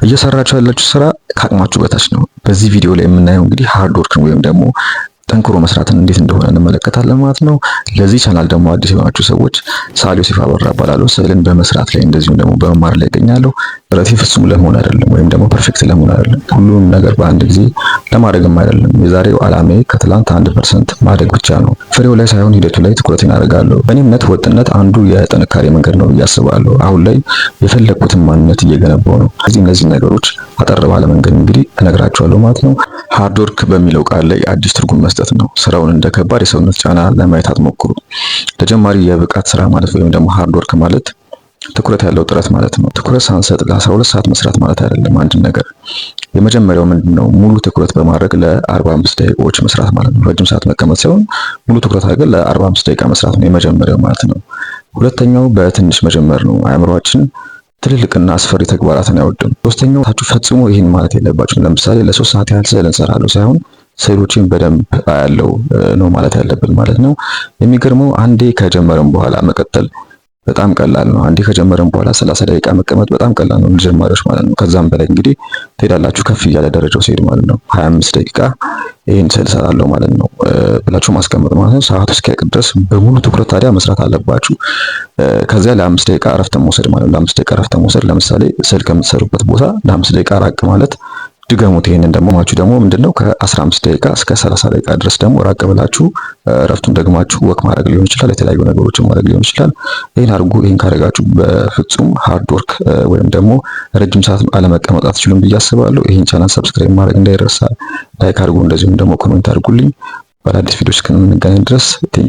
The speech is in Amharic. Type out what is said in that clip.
እየሰራችሁ ያላችሁ ስራ ከአቅማችሁ በታች ነው። በዚህ ቪዲዮ ላይ የምናየው እንግዲህ ሃርድ ወርክን ወይም ደግሞ ጠንክሮ መስራትን እንዴት እንደሆነ እንመለከታለን ማለት ነው። ለዚህ ቻናል ደግሞ አዲስ የሆናችሁ ሰዎች ሳሊ ዮሴፍ አበራ እባላለሁ። ስዕልን በመስራት ላይ እንደዚሁም ደግሞ በመማር ላይ እገኛለሁ። ጥረቴ ፍጹም ለመሆን አይደለም ወይም ደግሞ ፐርፌክት ለመሆን አይደለም። ሁሉም ነገር በአንድ ጊዜ ለማድረግም አይደለም። የዛሬው ዓላማዬ ከትላንት 1% ማደግ ብቻ ነው። ፍሬው ላይ ሳይሆን ሂደቱ ላይ ትኩረቴን አደርጋለሁ። በእኔ እምነት ወጥነት አንዱ የጥንካሬ መንገድ ነው ብዬ አስባለሁ። አሁን ላይ የፈለግኩትን ማንነት እየገነባው ነው። እነዚህ ነገሮች አጠር ባለ መንገድ እንግዲህ እነግራችኋለሁ ማለት ነው። ሃርድ ወርክ በሚለው ቃል ላይ አዲስ ትርጉም መስጠት ነው። ስራውን እንደ ከባድ የሰውነት ጫና ለማየት አትሞክሩ። ተጨማሪ የብቃት ስራ ማለት ወይም ደግሞ ሃርድ ወርክ ማለት ትኩረት ያለው ጥረት ማለት ነው። ትኩረት ሳንሰጥ ለ12 ሰዓት መስራት ማለት አይደለም። አንድ ነገር የመጀመሪያው ምንድነው? ሙሉ ትኩረት በማድረግ ለ45 ደቂቃዎች መስራት ማለት ነው። ረጅም ሰዓት መቀመጥ ሳይሆን ሙሉ ትኩረት አድርገን ለ45 ደቂቃ መስራት ነው የመጀመሪያው ማለት ነው። ሁለተኛው በትንሽ መጀመር ነው። አእምሯችን ትልልቅና አስፈሪ ተግባራትን አይወድም። ሶስተኛው ታችሁ ፈጽሞ ይህን ማለት የለባችሁም። ለምሳሌ ለ3 ሰዓት ያህል ስዕል እንሰራለሁ ሳይሆን ስዕሎችን በደንብ አያለው ነው ማለት ያለብን ማለት ነው። የሚገርመው አንዴ ከጀመረን በኋላ መቀጠል በጣም ቀላል ነው። አንዴ ከጀመረን በኋላ 30 ደቂቃ መቀመጥ በጣም ቀላል ነው ለጀማሪዎች ማለት ነው። ከዛም በላይ እንግዲህ ትሄዳላችሁ ከፍ እያለ ደረጃው ሲሄድ ማለት ነው። 25 ደቂቃ ይሄን ስዕል እሰራለሁ ማለት ነው ብላችሁ ማስቀመጥ ማለት ነው። ሰዓቱ እስኪያልቅ ድረስ በሙሉ ትኩረት ታዲያ መስራት አለባችሁ። ከዚያ ለ5 ደቂቃ እረፍት መውሰድ ማለት ነው። ለ5 ደቂቃ እረፍት መውሰድ ለምሳሌ ስዕል ከምትሰሩበት ቦታ ለ5 ደቂቃ ራቅ ማለት ድገሙት። ይሄንን ደግሞ ማችሁ ደግሞ ምንድነው ከ15 ደቂቃ እስከ 30 ደቂቃ ድረስ ደግሞ ራቅ ብላችሁ እረፍቱን ደግማችሁ ወክ ማድረግ ሊሆን ይችላል፣ የተለያዩ ነገሮችን ማድረግ ሊሆን ይችላል። ይሄን አድርጉ። ይሄን ካደረጋችሁ በፍጹም ሃርድ ወርክ ወይም ደግሞ ረጅም ሰዓት አለመቀመጥ አትችሉም ብዬ አስባለሁ። ይሄን ቻናል ሰብስክራይብ ማድረግ እንዳይረሳ፣ ላይክ አድርጉ፣ እንደዚሁም ደግሞ ኮሜንት አድርጉልኝ። በአዲስ ቪዲዮዎች እስከምንገናኝ ድረስ ቴንክስ።